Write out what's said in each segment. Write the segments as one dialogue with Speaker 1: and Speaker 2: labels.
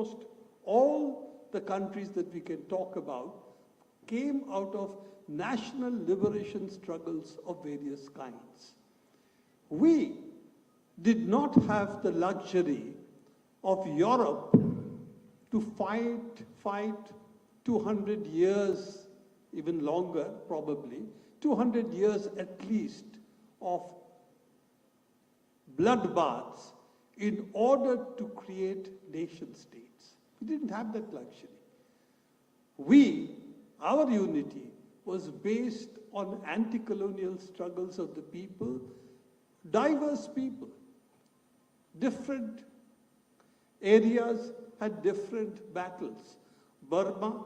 Speaker 1: almost all the countries that we can talk about came out of national liberation struggles of various kinds. We did not have the luxury of Europe to fight 200 years, even longer probably, 200 years at least of bloodbaths in order to create nation states. We didn't have that luxury. Our unity was based on anti-colonial struggles of the people, diverse people. Different areas had different battles. Burma,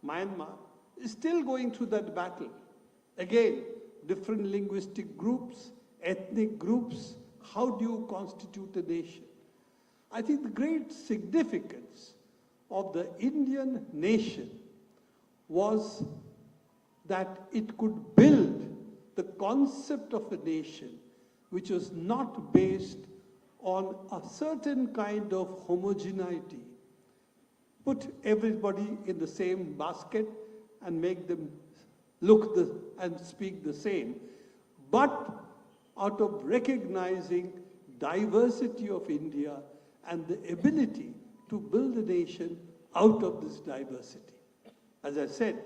Speaker 1: Myanmar is still going through that battle. Again, different linguistic groups, ethnic groups. How do you constitute a nation? I think the great significance of the Indian nation was that it could build the concept of a nation which was not based on a certain kind of homogeneity. Put everybody in the same basket and make them look and speak the same, but out of recognizing diversity of India and the ability to build a nation out of this diversity. As I said,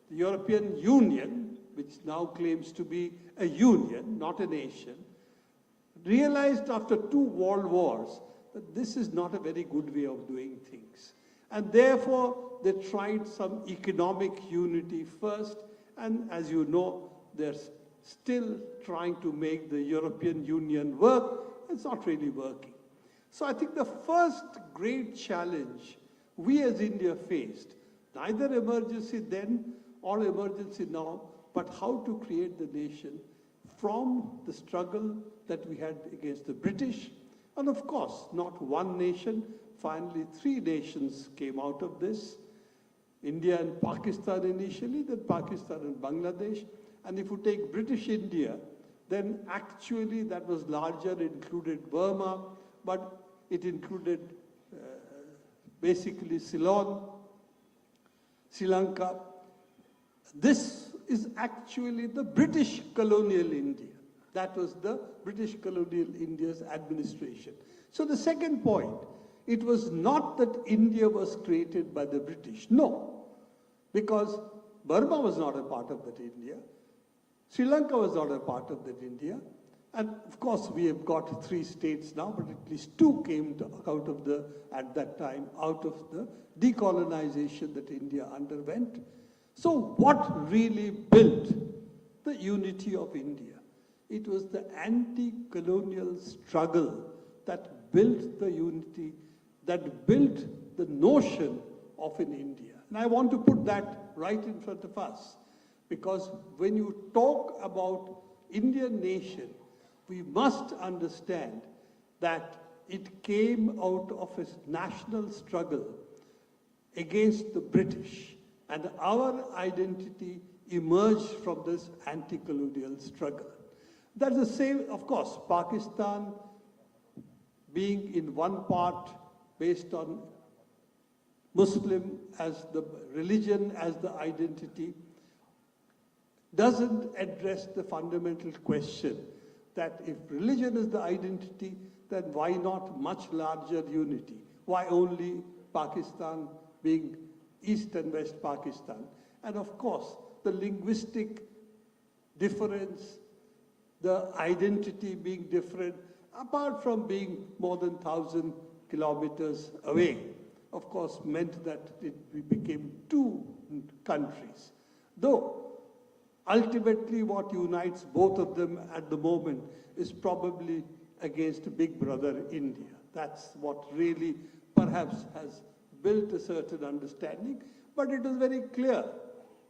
Speaker 1: the European Union, which now claims to be a union, not a nation, realized after 2 world wars that this is not a very good way of doing things. And therefore, they tried some economic unity first, and as you know, they're still trying to make the European Union work. It's not really working. So I think the first great challenge we as India faced, neither emergency then or emergency now, but how to create the nation from the struggle that we had against the British. And of course, not one nation, finally 3 nations came out of this. India and Pakistan initially, then Pakistan and Bangladesh. And if you take British India, then actually that was larger, included Burma, but it included basically Ceylon, Sri Lanka. This is actually the British colonial India. That was the British colonial India's administration. So the second point, it was not that India was created by the British. No, because Burma was not a part of that India. Sri Lanka was not a part of that India. And of course, we have got 3 states now, but at least 2 came out of at that time, out of the decolonization that India underwent. So what really built the unity of India? It was the anti-colonial struggle that built the unity, that built the notion of an India. And I want to put that right in front of us, because when you talk about Indian nation, we must understand that it came out of a national struggle against the British, and our identity emerged from this anti-colonial struggle. That's the same, of course, Pakistan being in one part based on Muslim as the religion, as the identity, doesn't address the fundamental question that if religion is the identity, then why not much larger unity? Why only Pakistan being East and West Pakistan? And of course, the linguistic difference, the identity being different, apart from being more than 1,000 kilometers away, of course, meant that we became 2 countries. Though, ultimately what unites both of them at the moment is probably against Big Brother India. That's what really perhaps has built a certain understanding. But it is very clear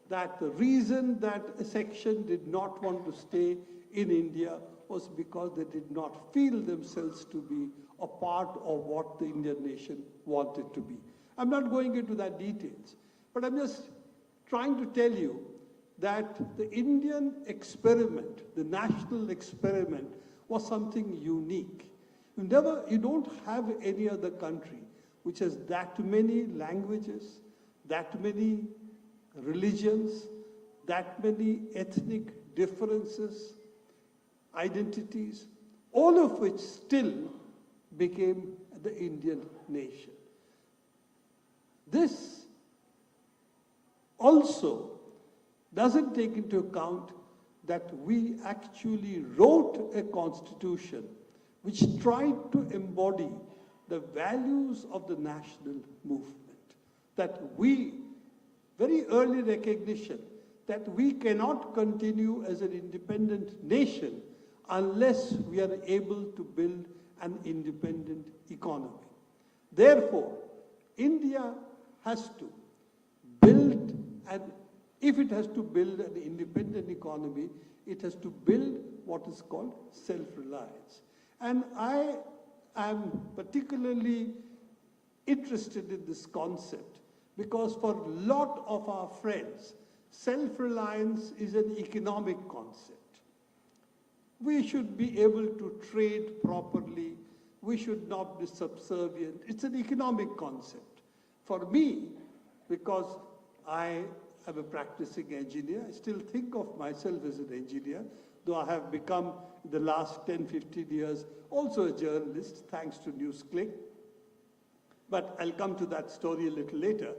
Speaker 1: that the reason that a section did not want to stay in India was because they did not feel themselves to be a part of what the Indian nation wanted to be. I'm not going into that details, but I'm just trying to tell you that the Indian experiment, the national experiment, was something unique. You don't have any other country which has that many languages, that many religions, that many ethnic differences, identities, all of which still became the Indian nation. This also doesn't take into account that we actually wrote a constitution which tried to embody the values of the national movement. That we, very early recognition, that we cannot continue as an independent nation unless we are able to build an independent economy. Therefore, India has to build, and if it has to build an independent economy, it has to build what is called self-reliance. And I am particularly interested in this concept because for a lot of our friends, self-reliance is an economic concept. We should be able to trade properly. We should not be subservient. It's an economic concept. For me, because I am a practicing engineer, I still think of myself as an engineer, though I have become, in the last 10, 15 years, also a journalist, thanks to NewsClick. But I'll come to that story a little later.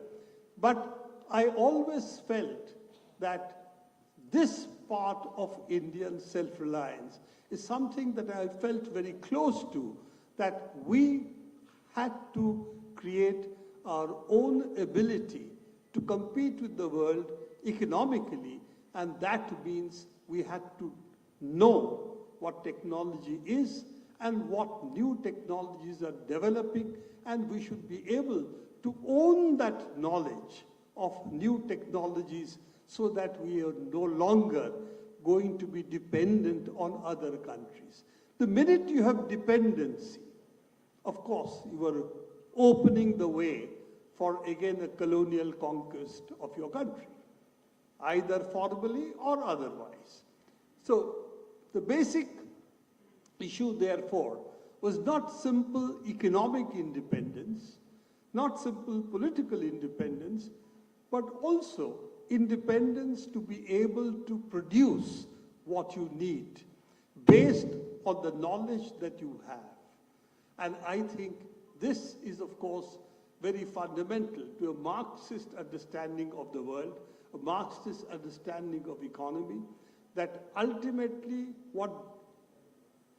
Speaker 1: But I always felt that this part of Indian self-reliance is something that I felt very close to, that we had to create our own ability to compete with the world economically, and that means we had to know what technology is and what new technologies are developing, and we should be able to own that knowledge of new technologies so that we are no longer going to be dependent on other countries. The minute you have dependency, of course, you are opening the way for, again, a colonial conquest of your country, either formally or otherwise. So the basic issue, therefore, was not simple economic independence, not simple political independence, but also independence to be able to produce what you need based on the knowledge that you have. And I think this is, of course, very fundamental to a Marxist understanding of the world, a Marxist understanding of economy, that ultimately what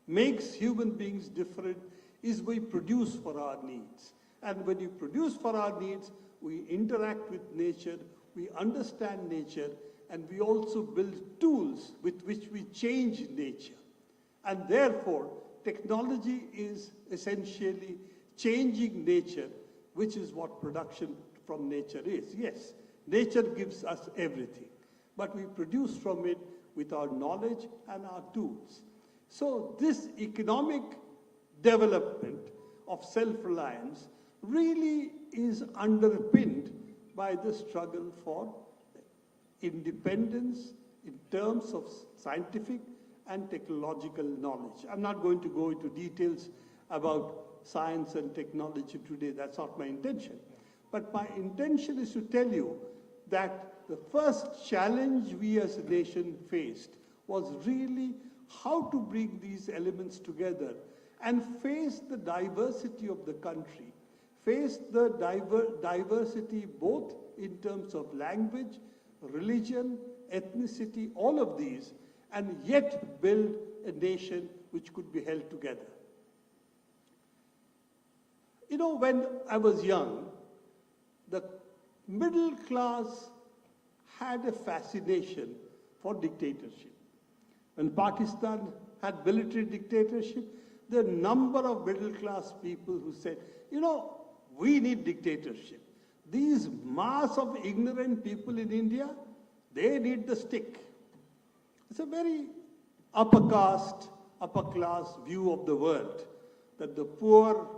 Speaker 1: makes human beings different is we produce for our needs. And when you produce for our needs, we interact with nature, we understand nature, and we also build tools with which we change nature. And therefore, technology is essentially changing nature, which is what production from nature is. Yes, nature gives us everything, but we produce from it with our knowledge and our tools. So this economic development of self-reliance really is underpinned by the struggle for independence in terms of scientific and technological knowledge. I'm not going to go into details about science and technology today, that's not my intention. But my intention is to tell you that the first challenge we as a nation faced was really how to bring these elements together and face the diversity of the country, face the diversity both in terms of language, religion, ethnicity, all of these, and yet build a nation which could be held together. You know, when I was young, the middle class had a fascination for dictatorship. When Pakistan had military dictatorship, there were a number of middle class people who said, you know, we need dictatorship. These mass of ignorant people in India, they need the stick. It's a very upper caste, upper class view of the world, that the poor,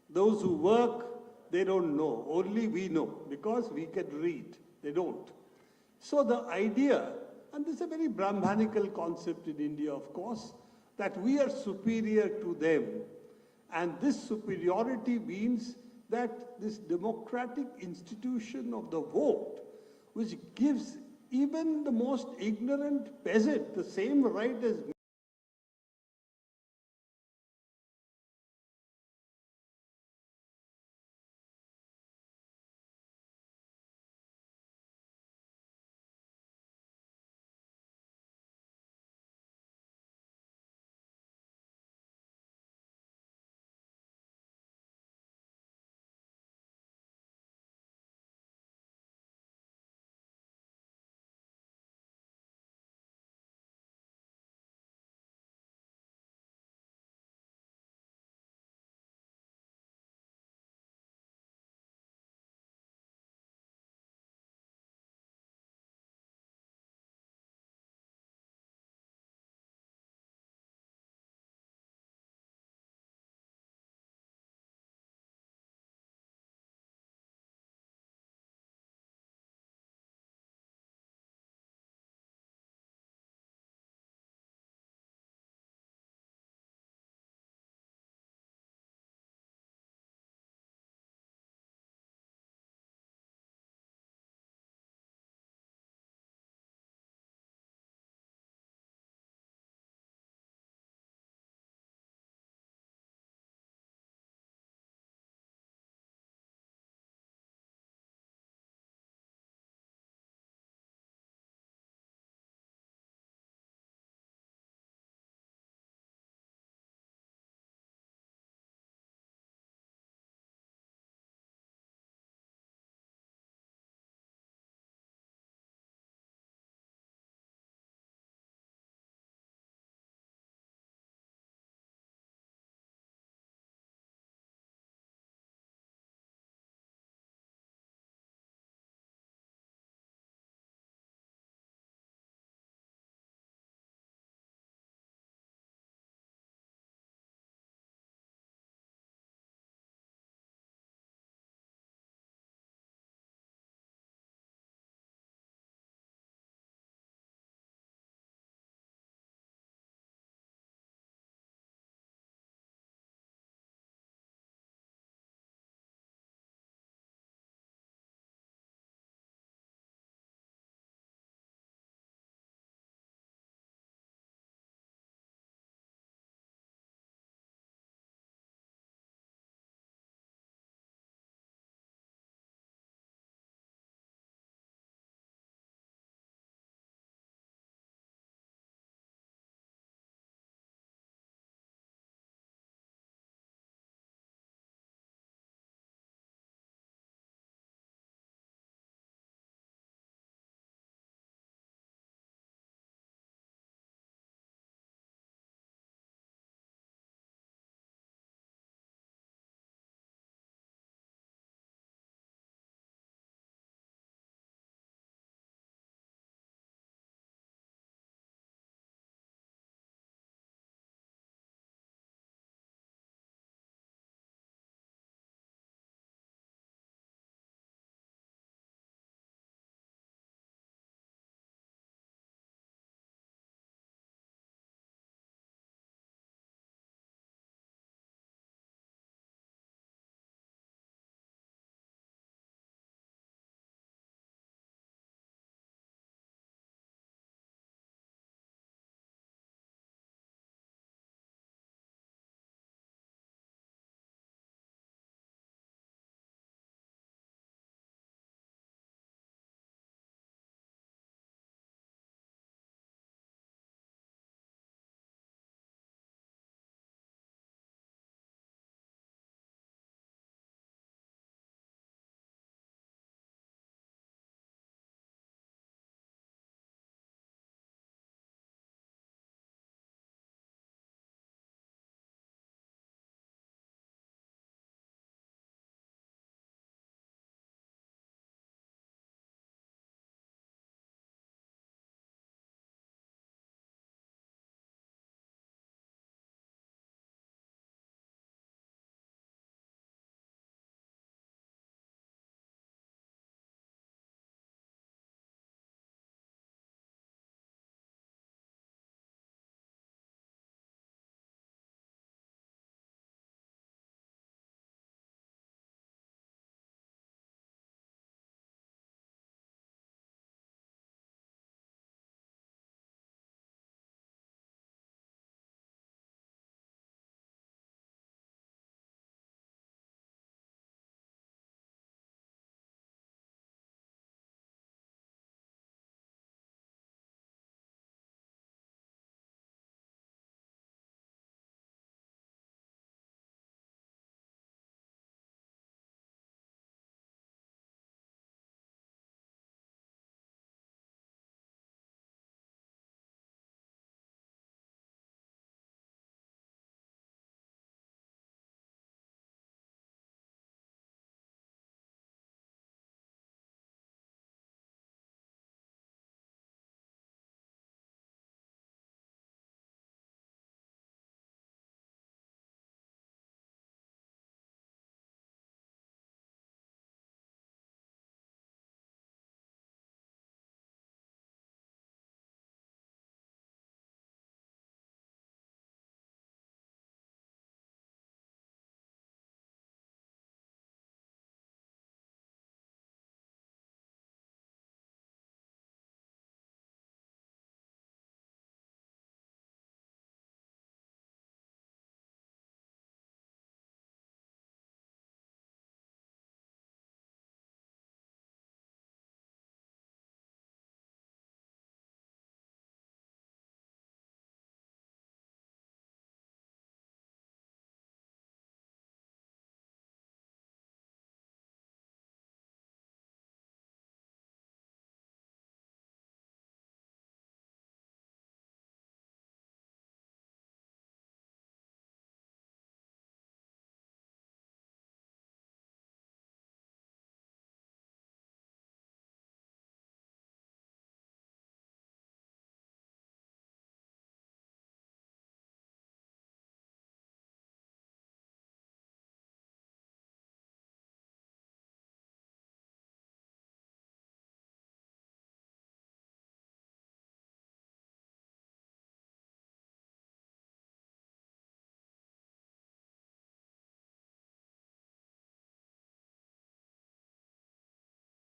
Speaker 1: those who work, they don't know. Only we know, because we can read. They don't. So the idea, and this is a very Brahmanical concept in India, of course, that we are superior to them. And this superiority means that this democratic institution of the vote, which gives even the most ignorant peasant the same right as